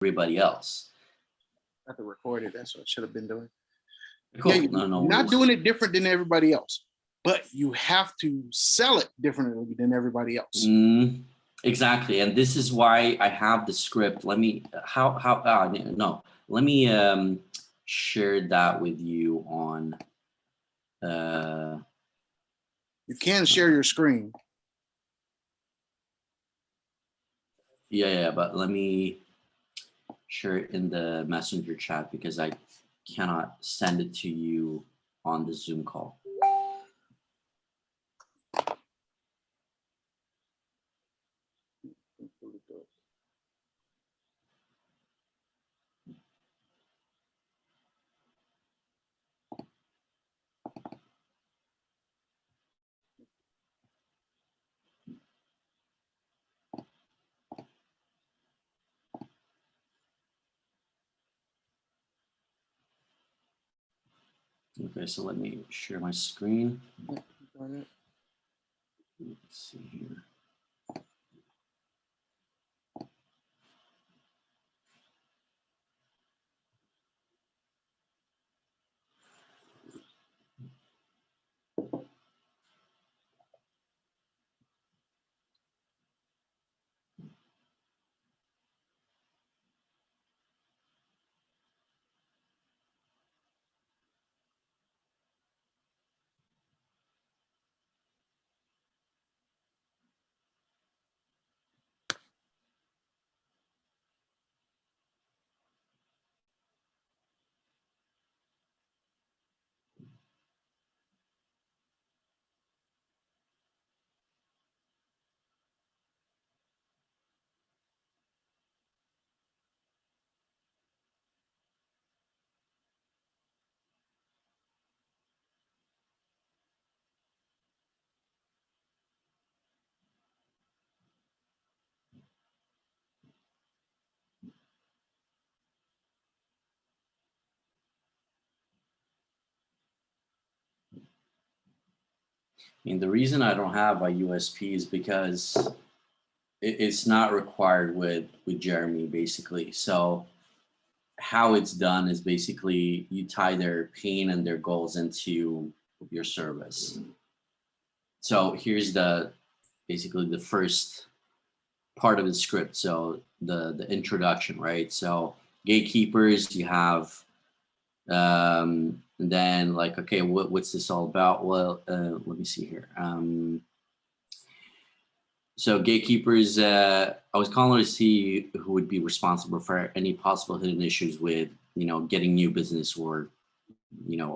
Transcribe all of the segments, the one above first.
everybody else. I have to record it. That's what I should have been doing. Cool. Yeah, no you're worries. not doing it different than everybody else, but you have to sell it differently than everybody else. Exactly, and this is why I have the script. Let me let me share that with you on. You can share your screen. Yeah, but let me share it in the messenger chat because I cannot send it to you on the Zoom call. Okay, so let me share my screen. Let's see here. I mean, the reason I don't have a USP is because it's not required with Jeremy, basically. So how it's done is basically you tie their pain and their goals into your service. So here's basically the first part of the script. So the introduction, right? So gatekeepers, you have and then like, okay, what's this all about? Well, let me see here. So gatekeepers, I was calling to see who would be responsible for any possible hidden issues with, getting new business or,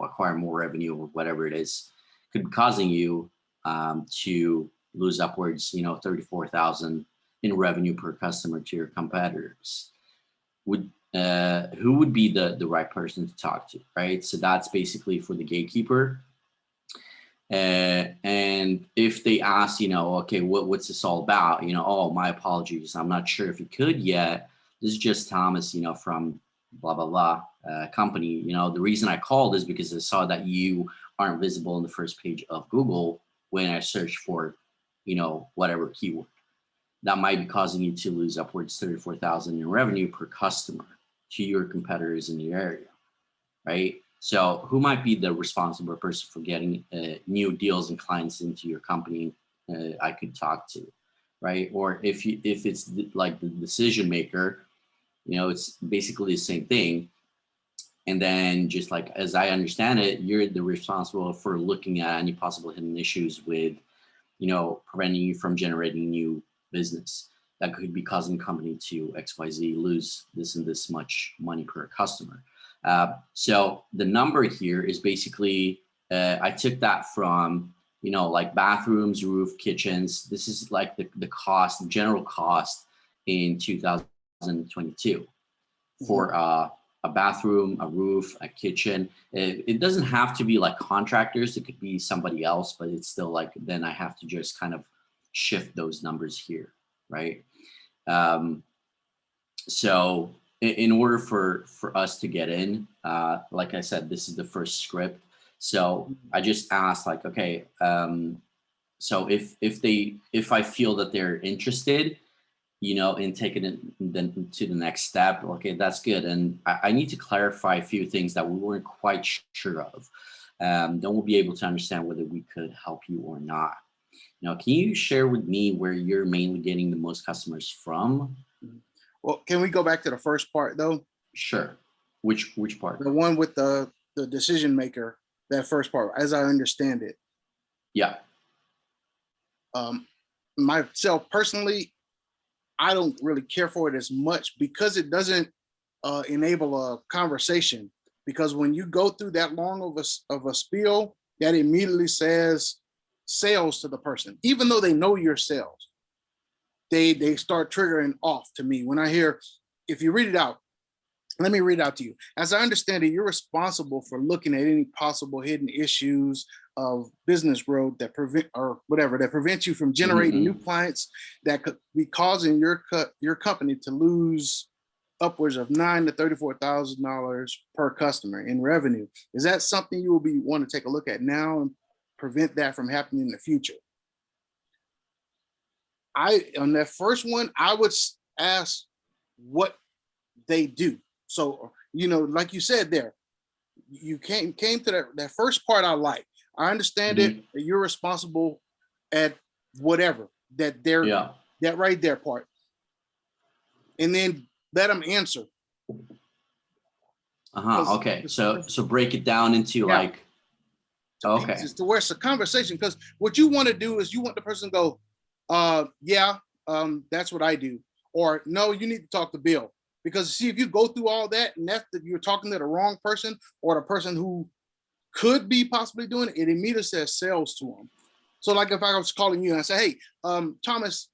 acquire more revenue or whatever it is, could be causing you to lose upwards, 34,000 in revenue per customer to your competitors. Who would be the right person to talk to, right? So that's basically for the gatekeeper. And if they ask, okay, what's this all about? Oh, my apologies, I'm not sure if you could yet. This is just Thomas, from blah, blah, blah company. The reason I called is because I saw that you aren't visible in the first page of Google when I search for, whatever keyword. That might be causing you to lose upwards 34,000 in revenue per customer to your competitors in the area, right? So who might be the responsible person for getting new deals and clients into your company I could talk to, right? Or if it's like the decision maker, it's basically the same thing. And then just like, as I understand it, you're the responsible for looking at any possible hidden issues with, preventing you from generating new business that could be causing the company to XYZ lose this and this much money per customer. So the number here is basically, I took that from, like bathrooms, roof, kitchens. This is like the cost, the general cost in 2022 for a bathroom, a roof, a kitchen. It doesn't have to be like contractors. It could be somebody else, but it's still like, then I have to just kind of shift those numbers here, right? So in order for us to get in, like I said, this is the first script. So I just asked like, okay, so if I feel that they're interested, and taking it then to the next step. Okay, that's good. And I need to clarify a few things that we weren't quite sure of. Then we'll be able to understand whether we could help you or not. Now, can you share with me where you're mainly getting the most customers from? Well, can we go back to the first part though? Sure. Which part? The one with the decision maker, that first part, as I understand it. Yeah. Myself personally, I don't really care for it as much because it doesn't enable a conversation. Because when you go through that long of a spiel, that immediately says sales to the person, even though they know your sales. They start triggering off to me when I hear, if you read it out, let me read it out to you. As I understand it, you're responsible for looking at any possible hidden issues of business growth that prevent you from generating new clients that could be causing your company to lose upwards of $9,000 to $34,000 per customer in revenue. Is that something you will be want to take a look at now and prevent that from happening in the future? On that first one, I would ask what they do. So, like you said there, you came to that first part I like. I understand it, that you're responsible at whatever, that right there part. And then let them answer. Okay. So break it down into like, okay. Pieces to where it's a conversation, because what you want to do is you want the person to go, that's what I do. Or no, you need to talk to Bill. Because see, if you go through all that and you're talking to the wrong person or the person who could be possibly doing it, it immediately says sales to them. So like if I was calling you and I say, hey, Thomas,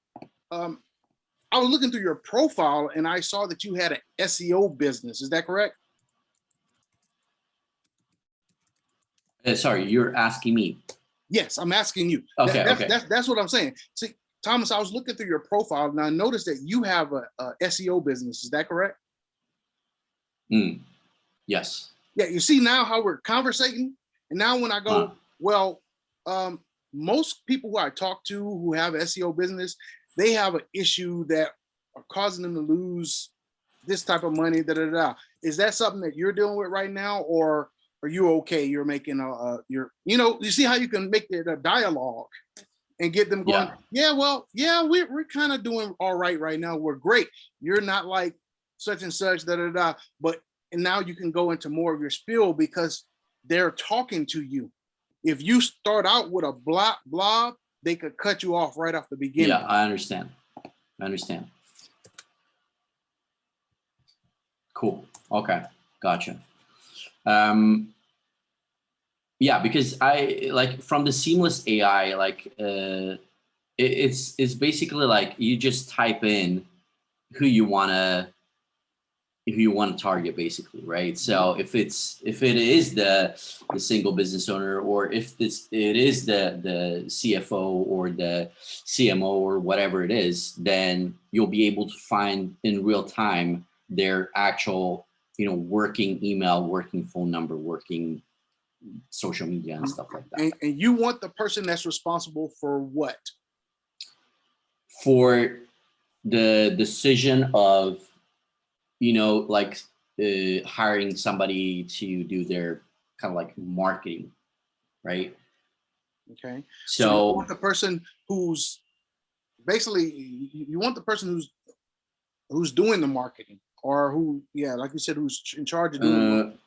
I was looking through your profile and I saw that you had an SEO business. Is that correct? Sorry, you're asking me. Yes, I'm asking you. Okay, that's what I'm saying. See, Thomas, I was looking through your profile and I noticed that you have a SEO business. Is that correct? Yes. Yeah, you see now how we're conversating? And now when I go, most people who I talk to who have an SEO business, they have an issue that are causing them to lose this type of money, Is that something that you're dealing with right now, or are you okay? You're making you see how you can make it a dialogue and get them going. We're kind of doing all right now. We're great. You're not like such and such, But and now you can go into more of your spiel because they're talking to you. If you start out with a blob, they could cut you off right off the beginning. Yeah, I understand. Cool. Okay, gotcha. Yeah, because I like from the seamless AI, like it's basically like you just type in who you want to target, basically, right? So if it is the single business owner, or if it is the CFO or the CMO or whatever it is, then you'll be able to find in real time their actual working email, working phone number, working social media and stuff like that. And you want the person that's responsible for what? For the decision of like hiring somebody to do their kind of like marketing, right? Okay. So you want the person who's basically, you want the person who's doing the marketing, or who, like you said, who's in charge of doing it.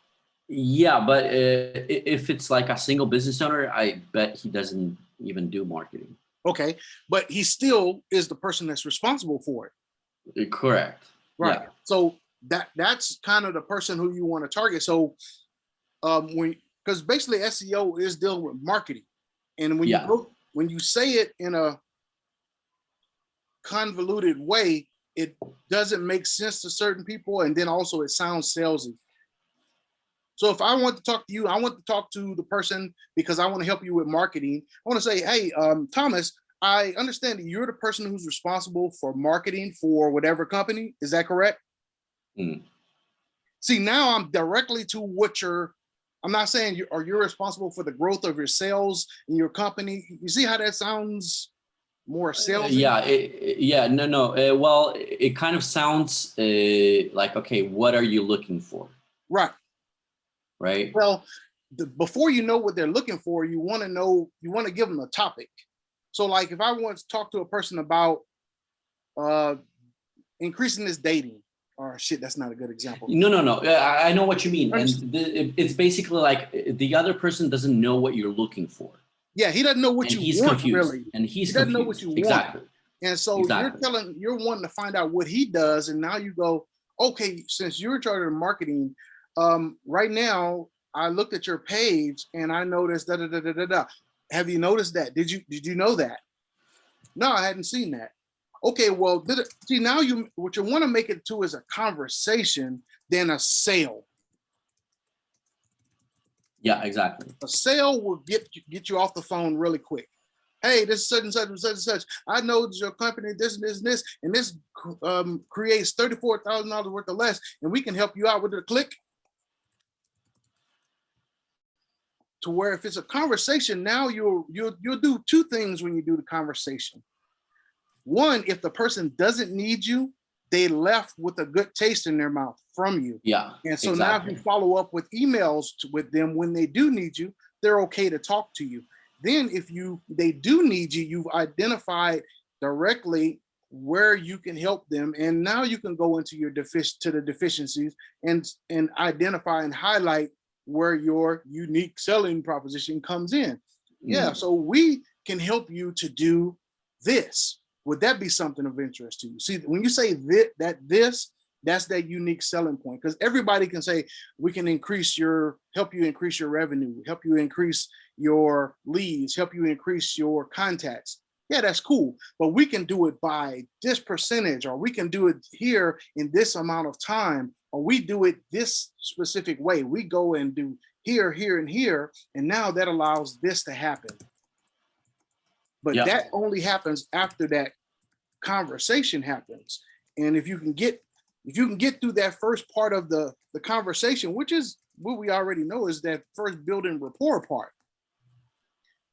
Yeah, but if it's like a single business owner, I bet he doesn't even do marketing. Okay, but he still is the person that's responsible for it. Correct. Right. Yeah. So that's kind of the person who you want to target. So because basically SEO is dealing with marketing, and when you say it in a convoluted way, it doesn't make sense to certain people, and then also it sounds salesy. So if I want to talk to you, I want to talk to the person because I want to help you with marketing. I want to say, hey, Thomas, I understand that you're the person who's responsible for marketing for whatever company. Is that correct? See, now I'm directly to what I'm not saying you're responsible for the growth of your sales in your company. You see how that sounds more salesy? Yeah, no. Well, it kind of sounds like, okay, what are you looking for? Right. Right. Well, before you know what they're looking for, you want to know, you want to give them a topic. So like if I want to talk to a person about uh increasing this dating, or shit, that's not a good example. No. I know what you mean. And Understand. it's basically like the other person doesn't know what you're looking for. Yeah, he doesn't know what And you he's want, confused. really. And he's He doesn't know what confused. you want. Exactly. And so Exactly. you're wanting to find out what he does, and now you go, okay, since you're in charge of marketing, right now I looked at your page and I noticed da da da da da da. Have you noticed that? Did you know that? No, I hadn't seen that. Okay, well, see now what you want to make it to is a conversation than a sale. Yeah, exactly. A sale will get you off the phone really quick. Hey, this is such and such and such and such. I know your company, this and this and this, and this creates $34,000 worth of less, and we can help you out with a click. To where if it's a conversation, now you'll do two things when you do the conversation. One, if the person doesn't need you, they left with a good taste in their mouth from you. Yeah. And so exactly. now if you follow up with emails with them when they do need you, they're okay to talk to you. Then if they do need you, you've identified directly where you can help them. And now you can go into your the deficiencies and identify and highlight where your unique selling proposition comes in. Yeah, so we can help you to do this. Would that be something of interest to you? See, when you say this, that's that unique selling point, because everybody can say we can help you increase your revenue, help you increase your leads, help you increase your contacts. Yeah, that's cool, but we can do it by this percentage, or we can do it here in this amount of time, or we do it this specific way. We go and do here, here, and here, and now that allows this to happen. But that only happens after that conversation happens. And if you can get through that first part of the conversation, which is what we already know is that first building rapport part.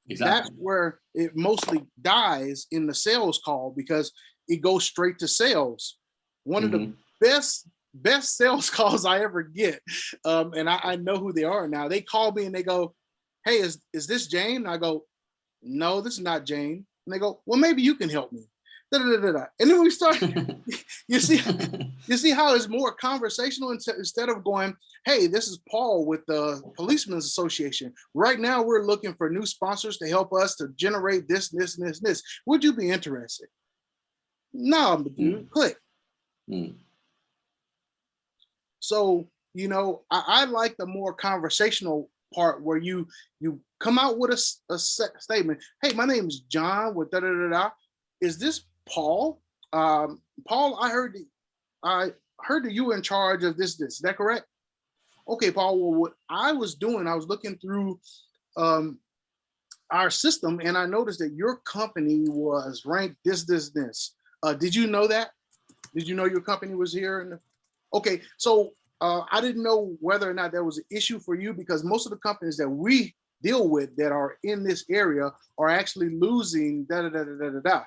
Exactly. That's where it mostly dies in the sales call, because it goes straight to sales. One of the best sales calls I ever get, and I know who they are now. They call me and they go, "Hey, is this Jane?" And I go, "No, this is not Jane." And they go, "Well, maybe you can help me." Da, da, da, da. And then we start. you see how it's more conversational instead of going, "Hey, this is Paul with the Policemen's Association. Right now, we're looking for new sponsors to help us to generate this, this, and this, and this. Would you be interested?" No, dude, click. So, I like the more conversational part where you come out with a statement. "Hey, my name is John with da da da da. Is this Paul? Paul, I heard that you were in charge of this. Is that correct?" "Okay, Paul. Well, what I was doing, I was looking through our system, and I noticed that your company was ranked this. Did you know that? Did you know your company was here?" Okay, so I didn't know whether or not that was an issue for you, because most of the companies that we deal with that are in this area are actually losing da da da da da da.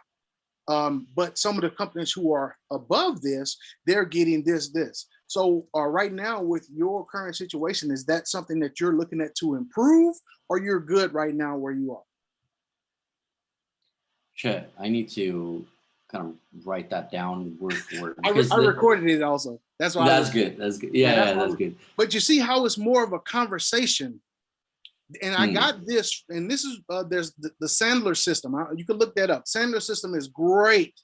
But some of the companies who are above this, they're getting this. So right now with your current situation, is that something that you're looking at to improve, or you're good right now where you are? Shit, I need to kind of write that down word for word. I recorded it also. That's why. That's good. That's good. Yeah, that's good. But you see how it's more of a conversation. And I got this, and this is there's the Sandler system. You can look that up. Sandler system is great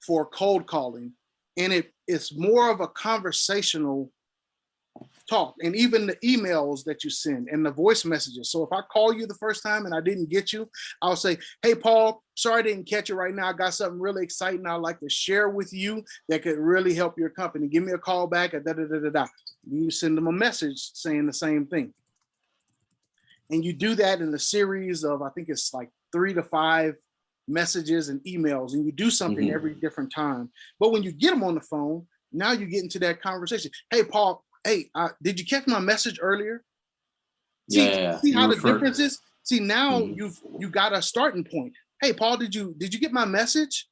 for cold calling, and it's more of a conversational talk, and even the emails that you send and the voice messages. So if I call you the first time and I didn't get you, I'll say, "Hey, Paul, sorry I didn't catch you right now. I got something really exciting I'd like to share with you that could really help your company. Give me a call back at da da da da da." You send them a message saying the same thing. And you do that in a series of, I think it's like 3 to 5 messages and emails, and you do something every different time. But when you get them on the phone, now you get into that conversation. "Hey, Paul, hey, did you catch my message earlier?" See how the difference is? See, now you got a starting point. Hey, Paul, did you get my message?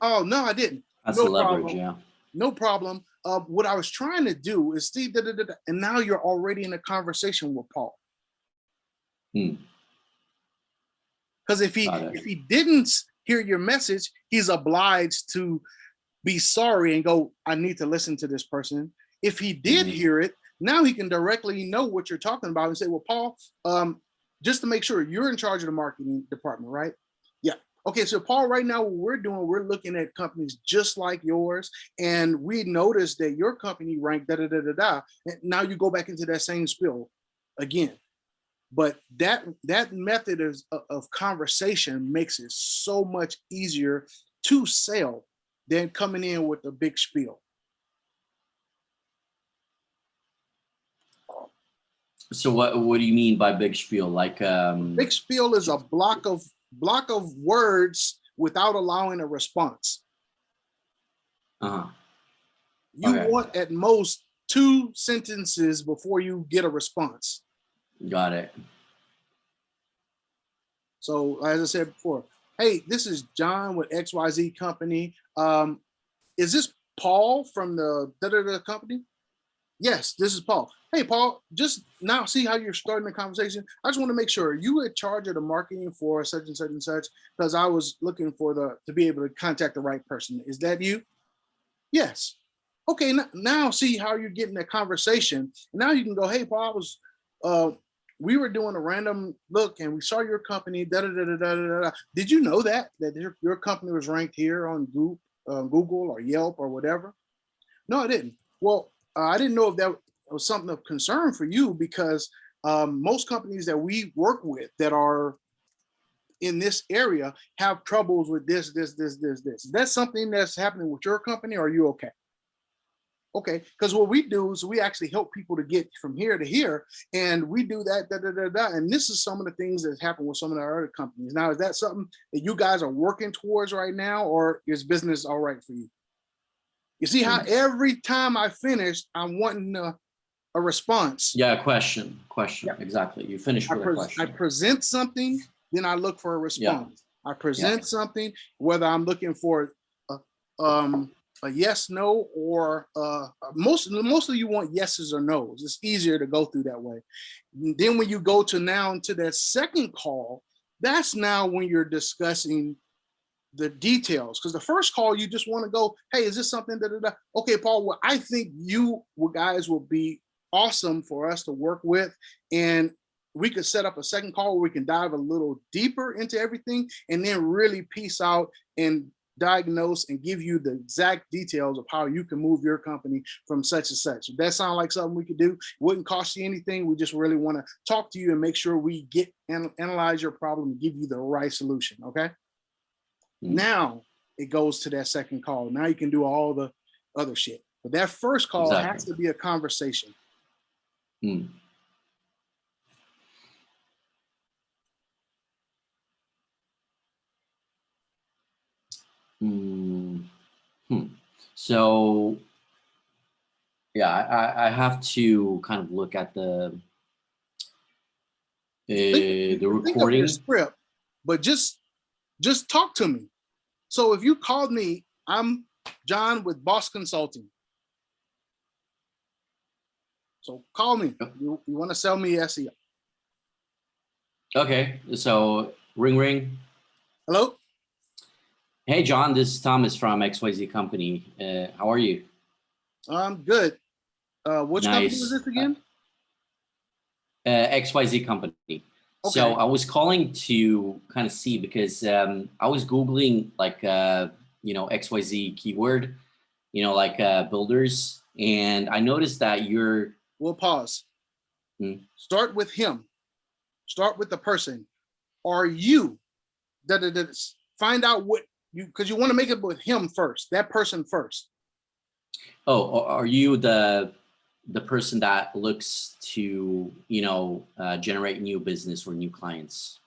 Oh, no, I didn't. That's No leverage, problem. yeah. No problem. What I was trying to do is see, and now you're already in a conversation with Paul. Hmm. Because if he didn't hear your message, he's obliged to be sorry and go, I need to listen to this person. If he did hear it, now he can directly know what you're talking about and say, well, Paul, just to make sure, you're in charge of the marketing department, right? Yeah. Okay, so Paul, right now what we're doing, we're looking at companies just like yours, and we noticed that your company ranked da da da da da. And now you go back into that same spiel again. But that method of conversation makes it so much easier to sell than coming in with a big spiel. So what do you mean by big spiel? Like big spiel is a block of words without allowing a response. uh-huh. You want at most 2 sentences before you get a response. Got it. So as I said before, hey, this is John with XYZ company. Is this Paul from the da-da-da company? Yes, this is Paul. Hey, Paul, just now see how you're starting the conversation. I just want to make sure you in charge of the marketing for such and such and such, because I was looking for to be able to contact the right person. Is that you? Yes. Okay, now see how you're getting that conversation. Now you can go, hey, Paul, we were doing a random look and we saw your company, da da da da da da da. Did you know that your company was ranked here on Google or Yelp or whatever? No, I didn't. Well, I didn't know if that was something of concern for you, because most companies that we work with that are in this area have troubles with this. Is that something that's happening with your company, or are you okay? Okay, because what we do is we actually help people to get from here to here, and we do that, and this is some of the things that happen with some of our other companies. Now, is that something that you guys are working towards right now, or is business all right for you? You see how every time I finish, I'm wanting a response. Yeah, question. Yeah. Exactly. You finish with a question. I present something, then I look for a response. Yeah. I present something, whether I'm looking for a yes, no, or mostly you want yeses or nos. It's easier to go through that way. Then when you go to that second call, that's now when you're discussing the details, because the first call you just want to go, hey, is this something that okay, Paul, well, I think you guys will be awesome for us to work with, and we could set up a second call where we can dive a little deeper into everything and then really piece out and diagnose and give you the exact details of how you can move your company from such and such. If that sounds like something we could do, it wouldn't cost you anything. We just really want to talk to you and make sure we analyze your problem and give you the right solution. Okay. Now it goes to that second call. Now you can do all the other shit. But that first call has to be a conversation. So, yeah, I have to kind of look at the recording. Think of your script, but just talk to me. So if you called me, I'm John with Boss Consulting. So call me. You want to sell me SEO? Okay. So ring. Hello. Hey, John. This is Thomas from XYZ Company. How are you? I'm good. Which company was this again? XYZ Company. Okay. So I was calling to kind of see, because I was Googling like, XYZ keyword, like builders. And I noticed that you're... We'll pause. Start with him. Start with the person. Are you... Find out what you... Because you want to make it with him first. That person first. Oh, are you the person that looks to, generate new business or new clients?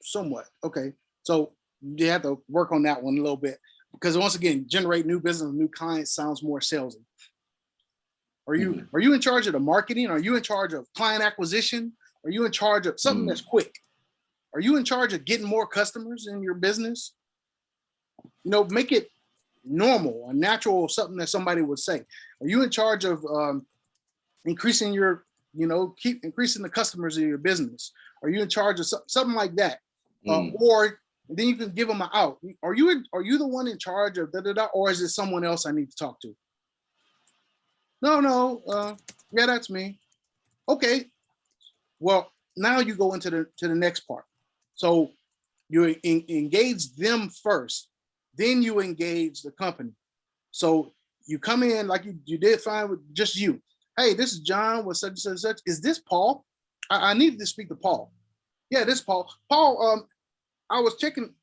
Somewhat. Okay. So you have to work on that one a little bit, because once again, generate new business, new clients sounds more salesy. Are you in charge of the marketing? Are you in charge of client acquisition? Are you in charge of something that's quick? Are you in charge of getting more customers in your business? You know, make it normal, a natural, something that somebody would say. Are you in charge of increasing your, you know, keep increasing the customers in your business? Are you in charge of something like that? Or then you can give them an out. Are you the one in charge of da da da, or is it someone else I need to talk to? No, yeah, that's me. Okay, well, now you go into the next part. So you engage them first, then you engage the company. So you come in like you did fine with just you. Hey, this is John with such and such and such. Is this Paul? I need to speak to Paul. Yeah, this is Paul. Paul, I was checking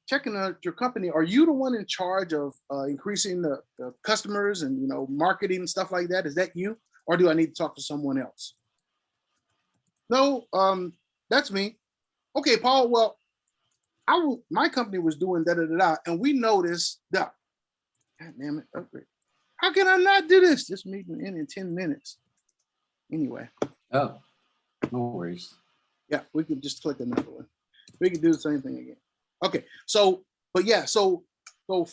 your company. Are you the one in charge of increasing the customers and, you know, marketing and stuff like that? Is that you, or do I need to talk to someone else? No, that's me. Okay, Paul. Well, my company was doing da da da da, and we noticed that. God damn it! Okay. How can I not do this? This meeting in 10 minutes. Anyway. Oh, no worries. Yeah, we could just click another one. We could do the same thing again. Okay, so, but yeah, so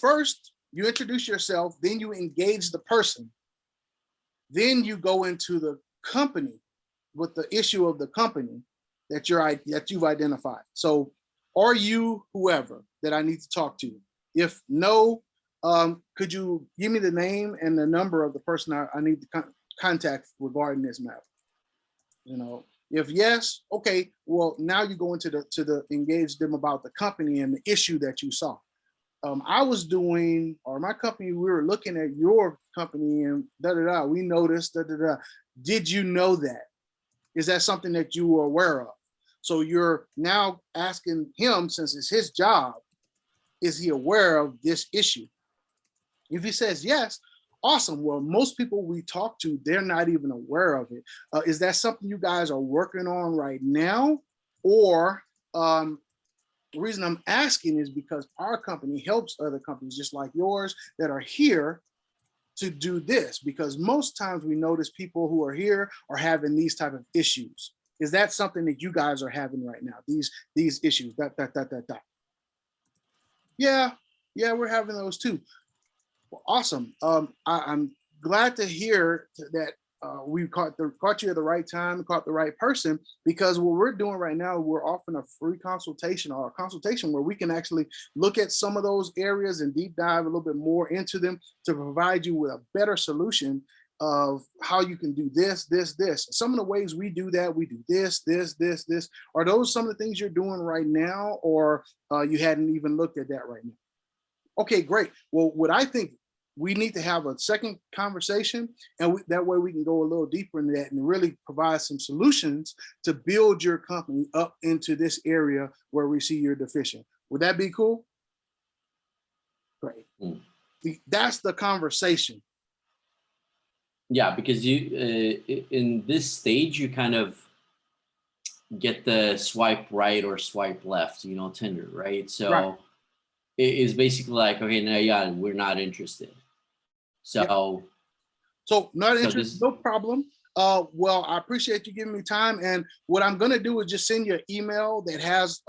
first you introduce yourself, then you engage the person, then you go into the company with the issue of the company that you've identified. So, are you whoever that I need to talk to? If no, could you give me the name and the number of the person I need to contact regarding this matter? You know, if yes, okay, well, now you go into the engage them about the company and the issue that you saw. I was doing, or my company, we were looking at your company and da da da. We noticed da da da. Did you know that? Is that something that you were aware of? So you're now asking him, since it's his job, is he aware of this issue? If he says yes, awesome. Well, most people we talk to, they're not even aware of it. Is that something you guys are working on right now? Or the reason I'm asking is because our company helps other companies just like yours that are here to do this, because most times we notice people who are here are having these type of issues. Is that something that you guys are having right now? These issues, that. Yeah, we're having those too. Well, awesome. I'm glad to hear that we caught you at the right time, caught the right person, because what we're doing right now, we're offering a free consultation, or a consultation where we can actually look at some of those areas and deep dive a little bit more into them to provide you with a better solution of how you can do this. Some of the ways we do that, we do this. Are those some of the things you're doing right now, or you hadn't even looked at that right now? Okay, great. Well, what I think, we need to have a second conversation, and that way we can go a little deeper into that and really provide some solutions to build your company up into this area where we see you're deficient. Would that be cool? Great. That's the conversation. Yeah, because you in this stage you kind of get the swipe right or swipe left, you know, Tinder, right? So right. It's basically like, okay, no, yeah, we're not interested. So, so not interested, no problem. Well, I appreciate you giving me time. And what I'm going to do is just send you an email that has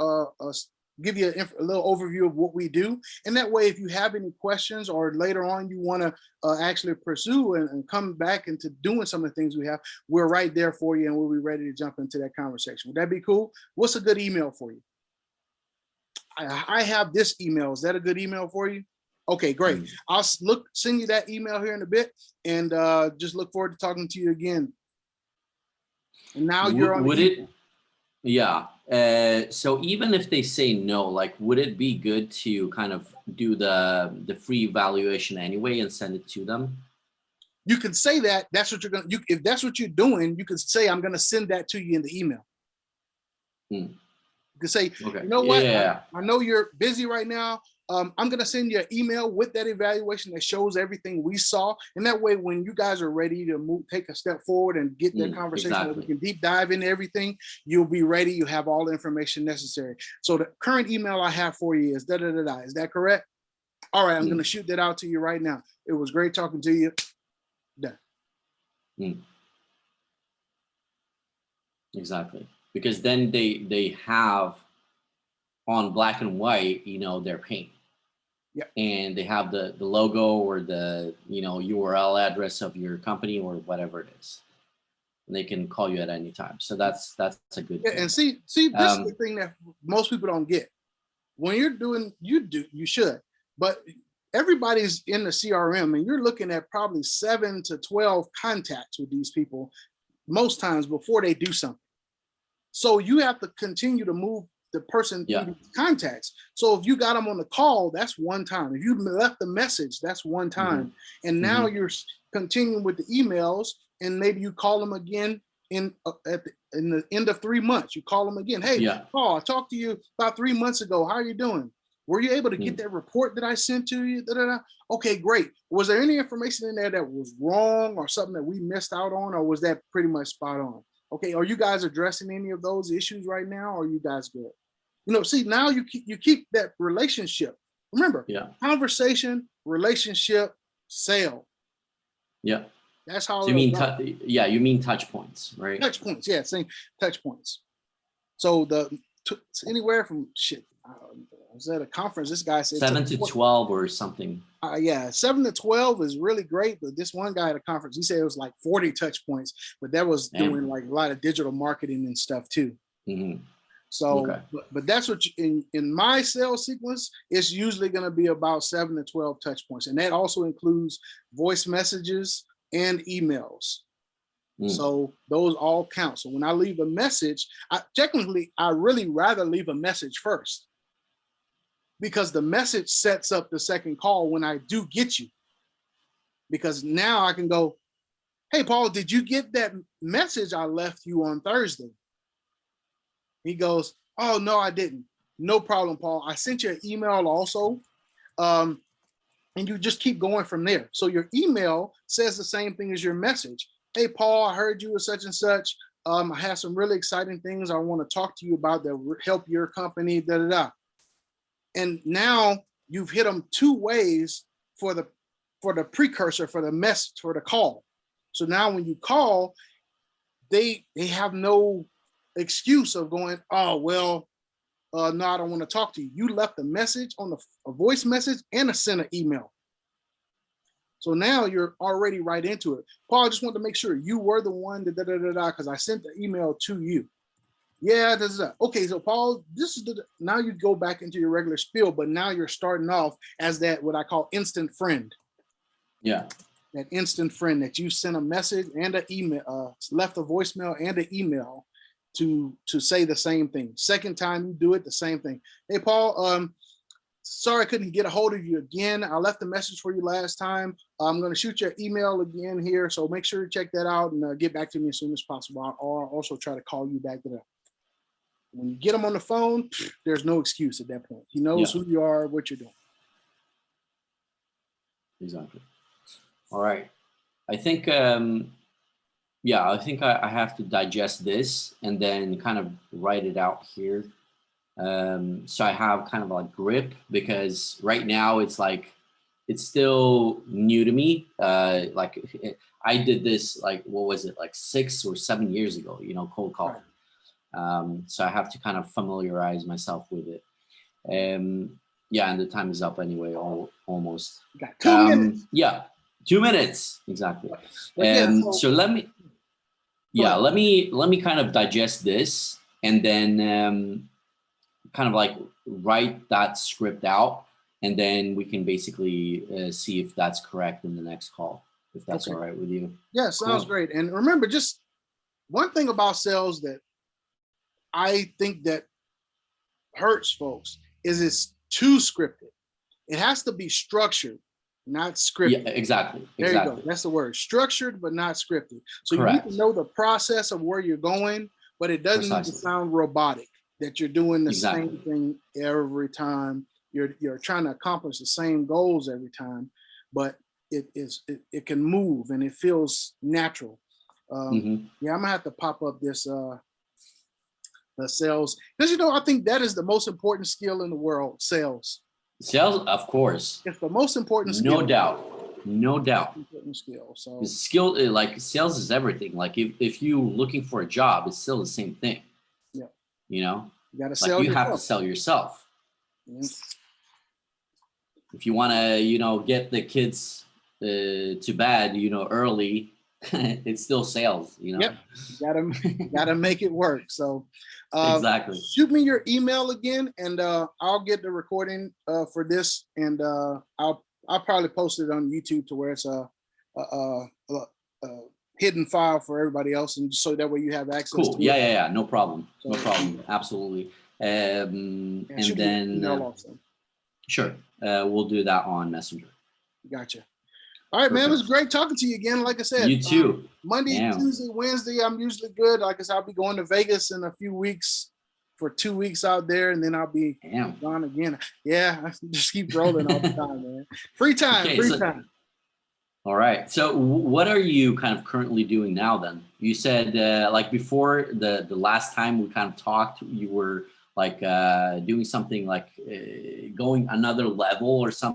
give you a little overview of what we do. And that way, if you have any questions or later on you want to actually pursue and come back into doing some of the things we have, we're right there for you and we'll be ready to jump into that conversation. Would that be cool? What's a good email for you? I have this email. Is that a good email for you? Okay, great. I'll send you that email here in a bit, and just look forward to talking to you again. And now you're on. Would it? Yeah. So even if they say no, like, would it be good to kind of do the free evaluation anyway and send it to them? You can say that. That's what you're gonna. If that's what you're doing, you can say, "I'm gonna send that to you in the email." You can say, okay, "You know what? Yeah. I know you're busy right now. I'm going to send you an email with that evaluation that shows everything we saw." And that way, when you guys are ready to take a step forward and get that conversation where we can deep dive into everything, you'll be ready. You have all the information necessary. So the current email I have for you is da-da-da-da. Is that correct? All right, I'm going to shoot that out to you right now. It was great talking to you. Done. Exactly. Because then they have on black and white, you know, their paint. Yeah. And they have the logo or the, you know, URL address of your company or whatever it is. And they can call you at any time. So that's a good Yeah, thing. and see, this is the thing that most people don't get. When you're doing, you should, but everybody's in the CRM and you're looking at probably 7 to 12 contacts with these people most times before they do something. So you have to continue to move the person through these contacts. So if you got them on the call, that's one time. If you left the message, that's one time. And now you're continuing with the emails, and maybe you call them again in the end of 3 months. You call them again. Hey, Paul, I talked to you about 3 months ago. How are you doing? Were you able to get that report that I sent to you? Okay, great. Was there any information in there that was wrong or something that we missed out on, or was that pretty much spot on? Okay, are you guys addressing any of those issues right now? Or are you guys good? You know, see, now you keep that relationship. Remember, conversation, relationship, sale. Yeah. That's how. So you mean, you mean touch points, right? Touch points, yeah, same touch points. So anywhere from I was at a conference. This guy said 7 to 12 or something. Yeah, 7 to 12 is really great. But this one guy at a conference, he said it was like 40 touch points, but that was doing like a lot of digital marketing and stuff too. So, but that's what in my sales sequence, it's usually going to be about 7 to 12 touch points. And that also includes voice messages and emails. So those all count. So when I leave a message, I really rather leave a message first, because the message sets up the second call when I do get you. Because now I can go, hey, Paul, did you get that message I left you on Thursday? He goes, oh, no, I didn't. No problem, Paul. I sent you an email also. And you just keep going from there. So your email says the same thing as your message. Hey, Paul, I heard you were such and such. I have some really exciting things I want to talk to you about that will help your company, And now you've hit them 2 ways for the precursor, for the message, for the call. So now when you call, they have no excuse of going, oh, well, no, I don't want to talk to you. You left a message on a voice message and sent an email. So now you're already right into it. Paul, I just want to make sure you were the one because I sent the email to you. Yeah, this is that. Okay, so Paul, this is now you go back into your regular spiel, but now you're starting off as that what I call instant friend. Yeah. That instant friend that you sent a message and an email, left a voicemail and an email to say the same thing. Second time you do it, the same thing. Hey, Paul, sorry I couldn't get a hold of you again. I left a message for you last time. I'm going to shoot your email again here, so make sure to check that out and get back to me as soon as possible. I'll also try to call you back to that. When you get him on the phone, there's no excuse at that point. He knows who you are, what you're doing. Exactly. All right. I think, I think I have to digest this and then kind of write it out here. So I have kind of like grip, because right now it's like, it's still new to me. Like I did this, like, what was it? Like 6 or 7 years ago, you know, cold calling. So I have to kind of familiarize myself with it. And the time is up anyway, almost. Got 2 minutes. Yeah, 2 minutes, exactly. So let me kind of digest this and then kind of like write that script out, and then we can basically see if that's correct in the next call, if that's all right with you. Yeah, sounds great. And remember, just one thing about sales that I think that hurts folks is it's too scripted. It has to be structured, not scripted. Yeah, exactly. There you go. That's the word. Structured, but not scripted. So Correct. You need to know the process of where you're going, but it doesn't need to sound robotic, that you're doing the same thing every time. You're trying to accomplish the same goals every time, but it can move and it feels natural. Yeah, I'm gonna have to pop up this the sales, because I think that is the most important skill in the world. Sales, of course, it's the most important skill. No doubt. Important skill. So like sales is everything. Like if you looking for a job, it's still the same thing. Yeah. You know, You got to Like sell you have to yourself. sell yourself. Mhm. If you want to, get the kids to bed, early, it's still sales, Yep. Gotta make it work. So Exactly. shoot me your email again, and I'll get the recording for this, and I'll probably post it on YouTube to where it's a hidden file for everybody else, and so that way you have access Cool. to Yeah, it. yeah, yeah. No problem. So, No problem. Absolutely. and And shoot me an then, email also. sure, we'll do that on Messenger. Gotcha. All right, man. It was Perfect. great talking to you again. Like I said, You too. Monday, Damn. Tuesday, Wednesday, I'm usually good. Like I said, I'll be going to Vegas in a few weeks for 2 weeks out there, and then I'll be Damn. gone again. Yeah, I just keep rolling all the time, man. Free time, Okay, free time. All right. So what are you kind of currently doing now then? You said like before the last time we kind of talked, you were like doing something like going another level or something